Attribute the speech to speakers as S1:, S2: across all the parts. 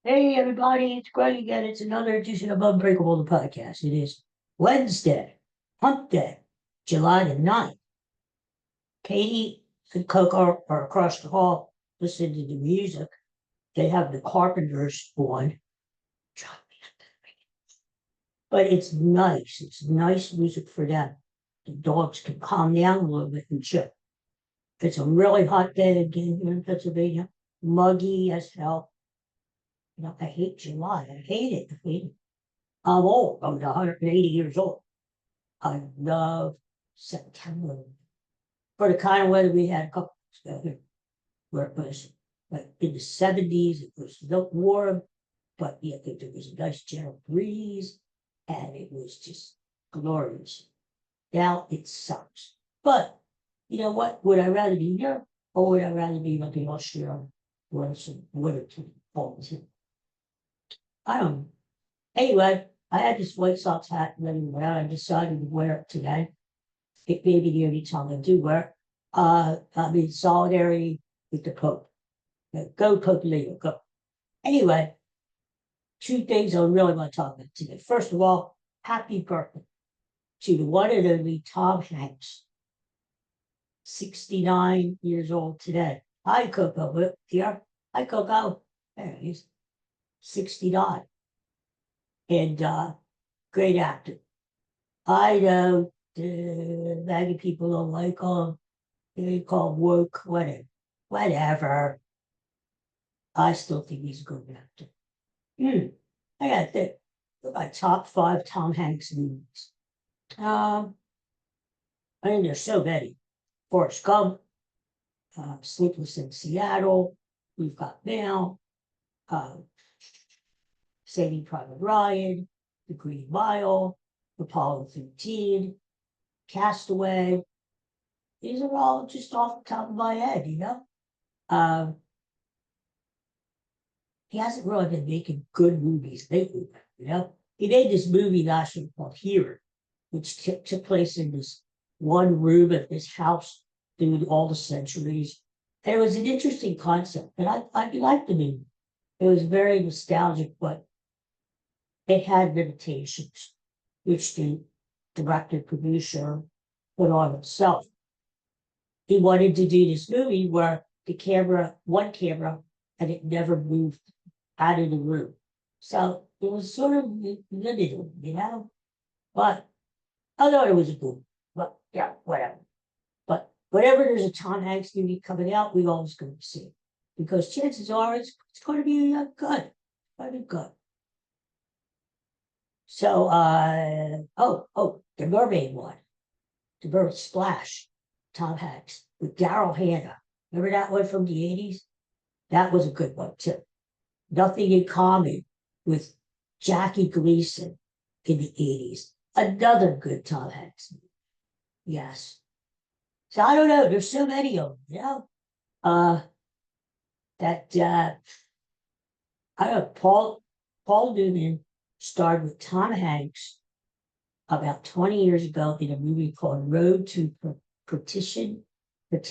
S1: Hey everybody, it's Greg again. It's another edition of Unbreakable, the podcast. It is Wednesday, Hump Day, July the 9th. Katie and Coco are across the hall listening to the music. They have the Carpenters on. But it's nice. It's nice music for them. The dogs can calm down a little bit and chill. It's a really hot day again here in Pennsylvania. Muggy as hell. I hate July. I hate it. I hate it. I'm old. I'm 180 years old. I love September for the kind of weather we had a couple weeks ago here, where it was like in the 70s. It was not warm, but yeah, there was a nice gentle breeze, and it was just glorious. Now it sucks. But you know what? Would I rather be here, or would I rather be like in Austria where some winter falls in? I don't know. Anyway, I had this White Sox hat laying around. I decided to wear it today. It may be the only time I do wear it. I'm in solidarity with the Pope. Go Pope Leo, go. Anyway, two things I really want to talk about today. First of all, happy birthday to the one and only Tom Hanks, 69 years old today. Hi, Coco. Here. Hi, Coco. There he is. 69. And great actor. I know the many people don't like him. They call him woke, whatever. Whatever. I still think he's a good actor. I got my top 5 Tom Hanks movies. I mean, there's so many. Forrest Gump, Sleepless in Seattle, We've Got Mail, uh, Saving Private Ryan, The Green Mile, Apollo 13, Castaway. These are all just off the top of my head, you know? He hasn't really been making good movies lately, you know? He made this movie last year called Here, which took place in this one room of this house through all the centuries. And it was an interesting concept, and I liked the movie. It was very nostalgic, but it had limitations, which the director producer put on himself. He wanted to do this movie where one camera, and it never moved out of the room. So it was sort of limited, you know? But I thought it was a good, but yeah, whatever. But whenever there's a Tom Hanks movie coming out, we always go to see it. Because chances are it's going to be good. It's going to be good. So, the Mermaid one, the Mermaid Splash, Tom Hanks with Daryl Hannah. Remember that one from the 80s? That was a good one too. Nothing in Common with Jackie Gleason in the 80s. Another good Tom Hanks movie. Yes. So I don't know. There's so many of them, you know? I don't know, Paul Newman starred with Tom Hanks about 20 years ago in a movie called Road to Beautician, Road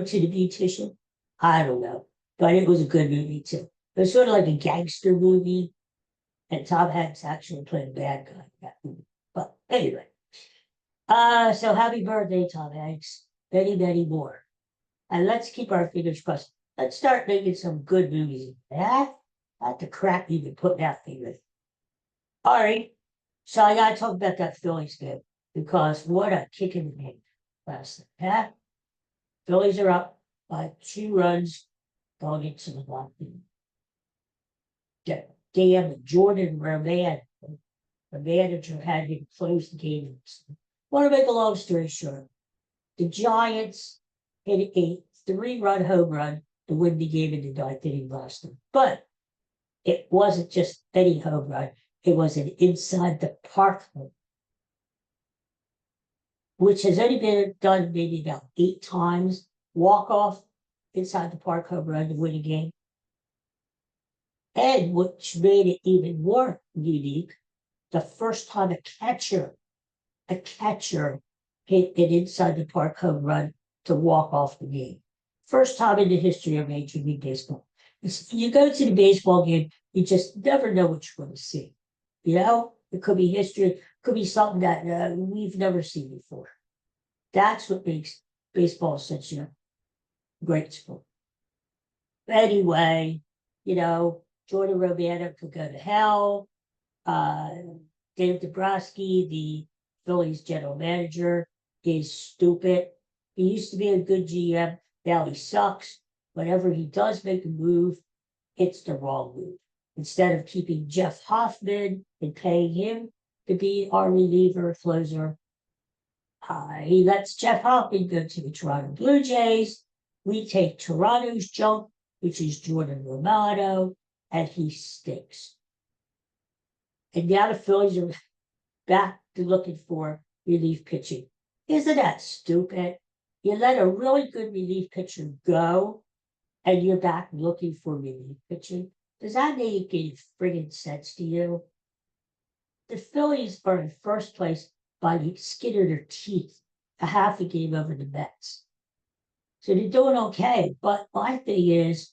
S1: to the Beautician. I don't know, but it was a good movie too. It was sort of like a gangster movie, and Tom Hanks actually played a bad guy in that movie. But anyway, so happy birthday, Tom Hanks. Many, many more. And let's keep our fingers crossed. Let's start making some good movies. Not the crap you've been putting out there. All right. So I got to talk about that Phillies game because what a kick in the game last night. Phillies are up by 2 runs going into the ninth. Damn, Jordan Roman, the manager, had him close the game. Want to make a long story short, the Giants hit a 3-run home run to win the game in the 9th inning last night. But it wasn't just any home run. It was an inside the park home, which has only been done maybe about 8 times. Walk-off inside the park home run to win a game. And which made it even more unique, the first time a catcher hit an inside the park home run to walk off the game. First time in the history of Major League Baseball. You go to the baseball game, you just never know what you're going to see. You know, it could be history, it could be something that we've never seen before. That's what makes baseball such a great sport. Anyway, you know, Jordan Romano could go to hell. Uh, Dave Dombrowski, the Phillies general manager, is stupid. He used to be a good GM. Now he sucks. Whenever he does make a move, it's the wrong move. Instead of keeping Jeff Hoffman and paying him to be our reliever closer, he lets Jeff Hoffman go to the Toronto Blue Jays. We take Toronto's junk, which is Jordan Romano, and he stinks. And now the Phillies are back to looking for relief pitching. Isn't that stupid? You let a really good relief pitcher go, and you're back looking for relief pitching. Does that make any friggin' sense to you? The Phillies are in first place by the skin of their teeth, a half a game over the Mets. So they're doing okay. But my thing is,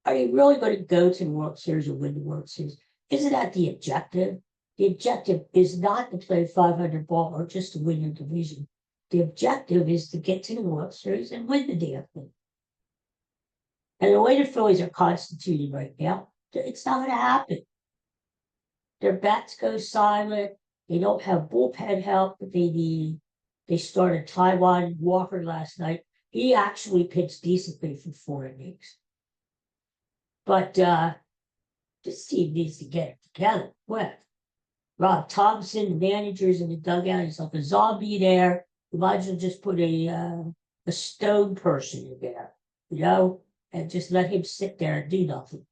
S1: are you really going to go to the World Series or win the World Series? Isn't that the objective? The objective is not to play 500 ball or just to win your division. The objective is to get to the World Series and win the damn thing. And the way the Phillies are constituted right now, it's not going to happen. Their bats go silent. They don't have bullpen help that they need. They started Taiwan Walker last night. He actually pitched decently for 4 innings. But this team needs to get it together quick. Rob Thompson, the manager's in the dugout. He's like a zombie there. You might as well just put a stone person in there, you know, and just let him sit there and do nothing.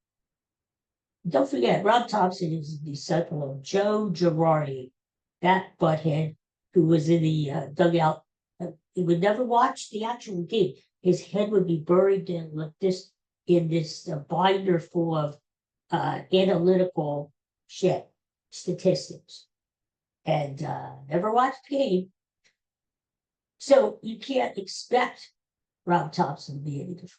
S1: Don't forget, Rob Thompson is the disciple of Joe Girardi, that butthead who was in the dugout. He would never watch the actual game. His head would be buried in this binder full of analytical shit, statistics, and never watched the game. So you can't expect Rob Thompson to be any different.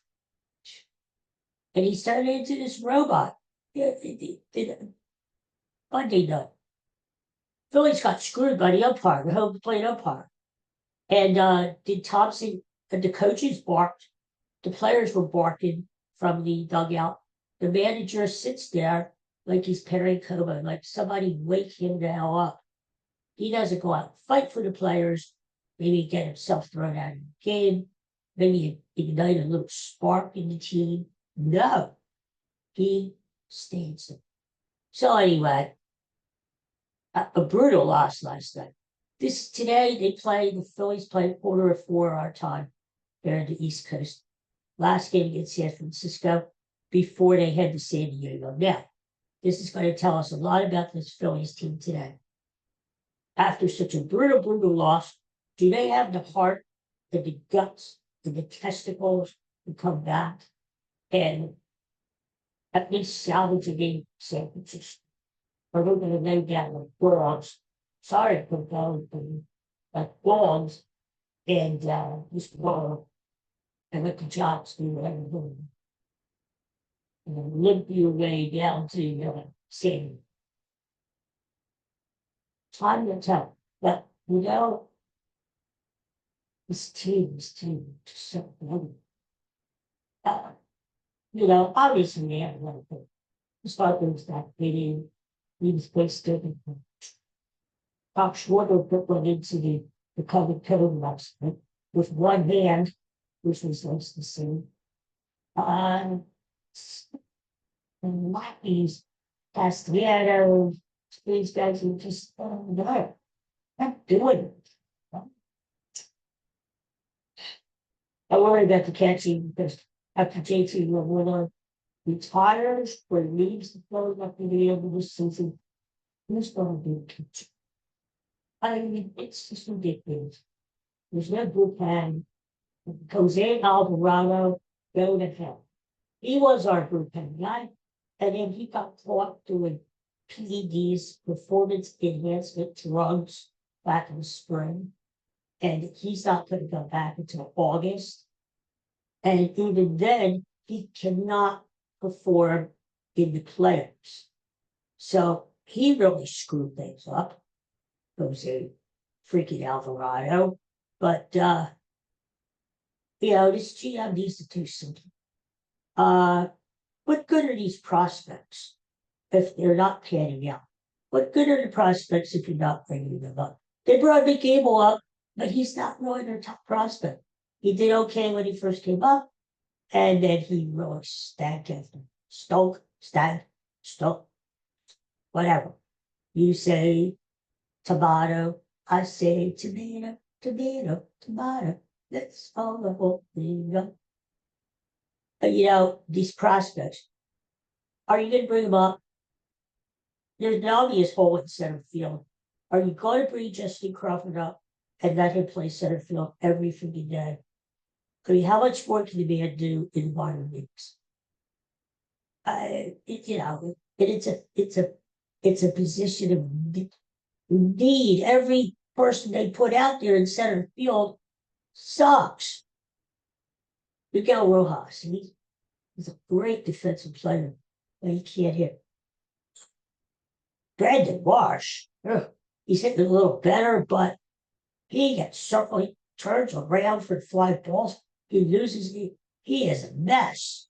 S1: And he started into this robot. Monday night. Phillies got screwed by the umpire, the home plate umpire. And did Thompson, the coaches barked, the players were barking from the dugout. The manager sits there like he's Perry Como, like somebody wake him the hell up. He doesn't go out and fight for the players, maybe get himself thrown out of the game, maybe ignite a little spark in the team. No, he stays there. So anyway, a brutal loss last night. Today the Phillies play 4:15 our time there in the East Coast. Last game against San Francisco before they head to San Diego. Now, this is going to tell us a lot about this Phillies team today. After such a brutal loss, do they have the heart and the guts and the testicles to come back and at least salvage a game San Francisco? Or we're going to lay down like dogs. Sorry for going like dogs and just go and let the Jocks do everything. And then limp your way down to San. Time to tell. But you know, this team just so good. You know, obviously they had another thing. Just thought there was that video. He was placed in. Bob Schwarber put one into the covered code last night with one hand, which was nice to see. And Mackey's Castellanos, these guys are just not doing it. I worry about the catching because after JT Lawler retires or leaves the Phillies after the end of the season, who's going to do the catching? I mean, it's just ridiculous. There's no bullpen. Jose Alvarado, go to hell. He was our bullpen guy, and then he got caught doing PEDs, performance enhancement drugs, back in the spring. and he's not going to come back until August. And even then, he cannot perform in the playoffs. So he really screwed things up. Jose freaking Alvarado. But, this GM needs to do something. What good are these prospects if they're not panning out? What good are the prospects if you're not bringing them up? They brought McGable up, but he's not really their top prospect. He did okay when he first came up, and then he really stank after. Stunk, whatever. You say tomato, I say tomato. That's all the whole thing. These prospects, are you going to bring them up? There's an obvious hole in center field. Are you going to bring Justin Crawford up and let him play center field every freaking day? I mean, how much more can the man do in minor leagues? It's a position of need. Every person they put out there in center field sucks. Miguel Rojas, he's a great defensive player, but he can't hit. Brandon Marsh, he's hitting a little better, but he gets circled, he turns around for fly balls, he loses, he is a mess.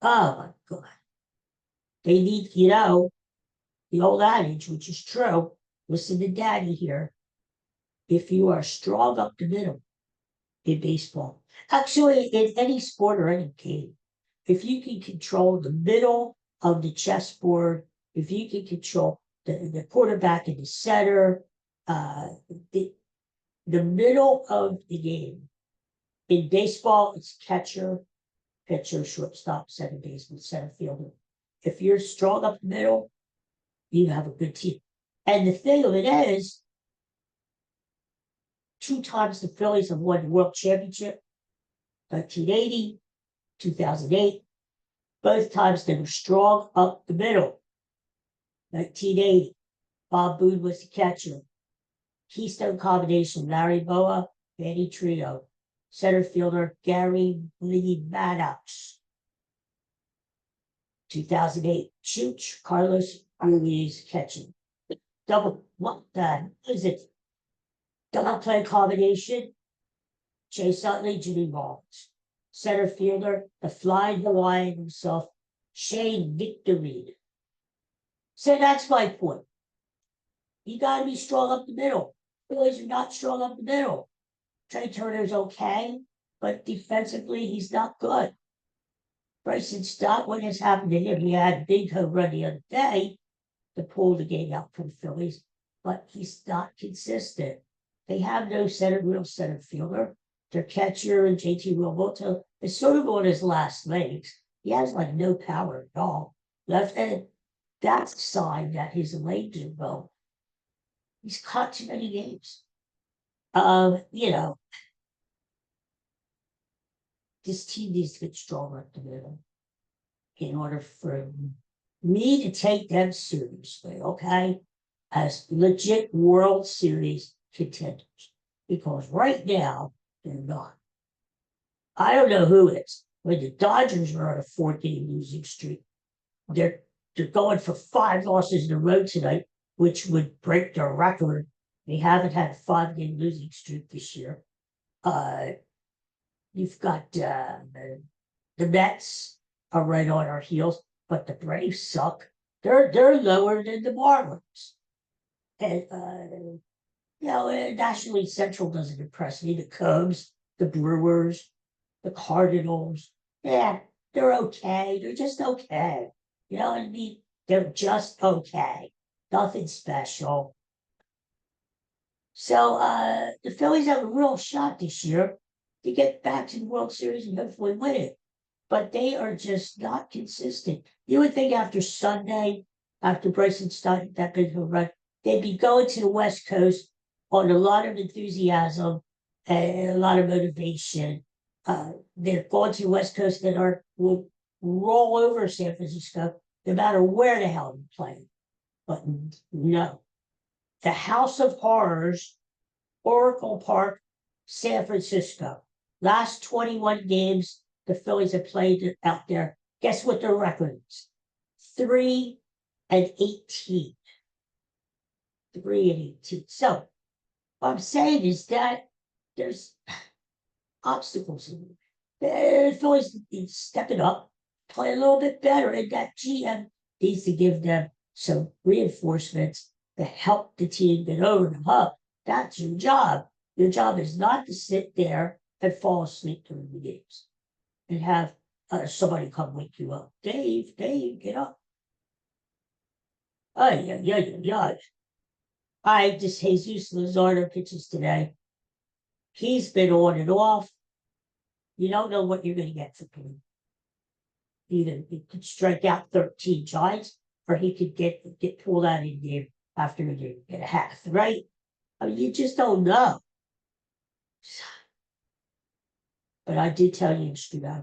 S1: Oh my God. They need, the old adage, which is true. Listen to Daddy here. If you are strong up the middle in baseball, actually in any sport or any game, if you can control the middle of the chessboard, if you can control the quarterback in the center, the middle of the game. In baseball, it's catcher, pitcher, shortstop, second baseman, center fielder. If you're strong up the middle, you have a good team. And the thing of it is, 2 times the Phillies have won the World Championship, 1980, 2008. Both times they were strong up the middle. 1980, Bob Boone was the catcher. Keystone combination, Larry Boa, Manny Trio. Center fielder, Gary Lee Maddox. 2008, Chooch, Carlos Ruiz catching. What is it? Double play combination, Chase Utley, Jimmy Rollins. Center fielder, the flying Hawaiian himself, Shane Victorine. So that's my point. You got to be strong up the middle. Phillies are not strong up the middle. Trey Turner's okay, but defensively, he's not good. Bryson Stott, what has happened to him? He had a big home run the other day to pull the game out from Phillies, but he's not consistent. They have no real center fielder. Their catcher and JT Realmuto is sort of on his last legs. He has no power at all. Left-handed, that's a sign that his legs are low. He's caught too many games. This team needs to get stronger at the middle in order for me to take them seriously, okay? As legit World Series contenders. Because right now, they're not. I don't know who is. When the Dodgers are on a 4-game losing streak, they're going for 5 losses in a row tonight, which would break their record. They haven't had a 5-game losing streak this year. You've got the Mets are right on our heels, but the Braves suck. They're lower than the Marlins. And National League Central doesn't impress me. The Cubs, the Brewers, the Cardinals, they're okay. They're just okay. You know what I mean? They're just okay. Nothing special. So the Phillies have a real shot this year to get back to the World Series and hopefully win it. But they are just not consistent. You would think after Sunday, after Bryson started that big home run, they'd be going to the West Coast on a lot of enthusiasm and a lot of motivation. They're going to the West Coast that will roll over San Francisco no matter where the hell they're playing. But no. The House of Horrors Oracle Park, San Francisco. Last 21 games the Phillies have played out there. Guess what their record is? 3-18. 3-18. So what I'm saying is that there's obstacles in it. The Phillies need to step it up, play a little bit better, and that GM needs to give them some reinforcements to help the team get over the hump. That's your job. Your job is not to sit there and fall asleep during the games and have somebody come wake you up. Dave, get up. Yeah. This Jesus Luzardo pitches today. He's been on and off. You don't know what you're going to get from him. Either he could strike out 13 Giants, or he could get pulled out of the game after a game and a half, right? I mean, you just don't know. But I did tell you yesterday.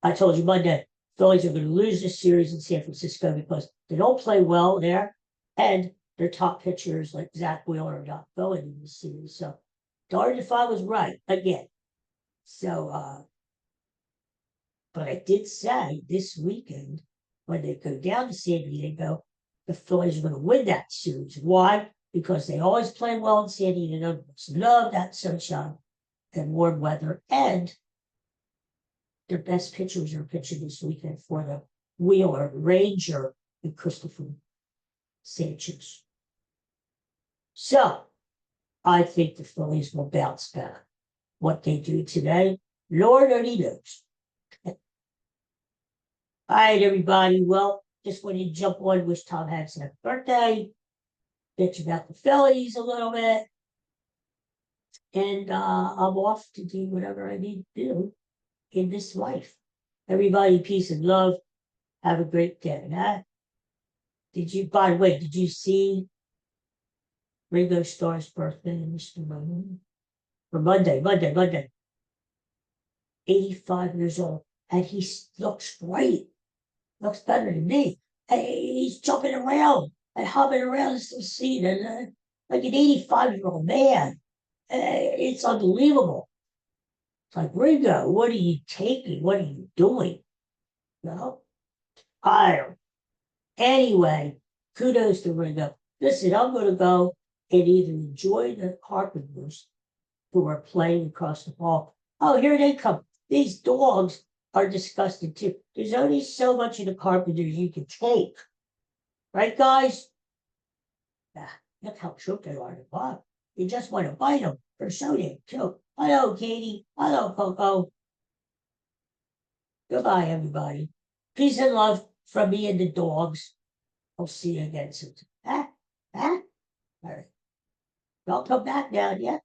S1: I told you Monday, Phillies are going to lose this series in San Francisco because they don't play well there, and their top pitchers like Zach Wheeler are not going in this series. So darned if I was right again. So, but I did say this weekend when they go down to San Diego, the Phillies are going to win that series. Why? Because they always play well in San Diego. Love that sunshine and warm weather, and their best pitchers are pitching this weekend for them. Wheeler, Ranger, and Christopher Sanchez. So I think the Phillies will bounce back. What they do today, Lord only knows. All right, everybody. Well, just wanted to jump on, wish Tom Hanks happy birthday, bitch about the Phillies a little bit, and I'm off to do whatever I need to do in this life. Everybody, peace and love. Have a great day. Huh? By the way, did you see Ringo Starr's birthday, Mr. Moon? For Monday. 85 years old. And he looks great. Looks better than me. And he's jumping around and hopping around the seat. And like an 85-year-old man. It's unbelievable. It's like, Ringo, what are you taking? What are you doing? No? I don't. Anyway, kudos to Ringo. Listen, I'm going to go and either enjoy the Carpenters who are playing across the hall. Oh, here they come. These dogs are disgusting too. There's only so much of the Carpenters you can take. Right, guys? Look how cute they are to Bob. You just want to bite them. They're so damn cute. Hello, Katie. Hello, Coco. Goodbye, everybody. Peace and love from me and the dogs. I'll see you again soon. All right. Don't come back down yet.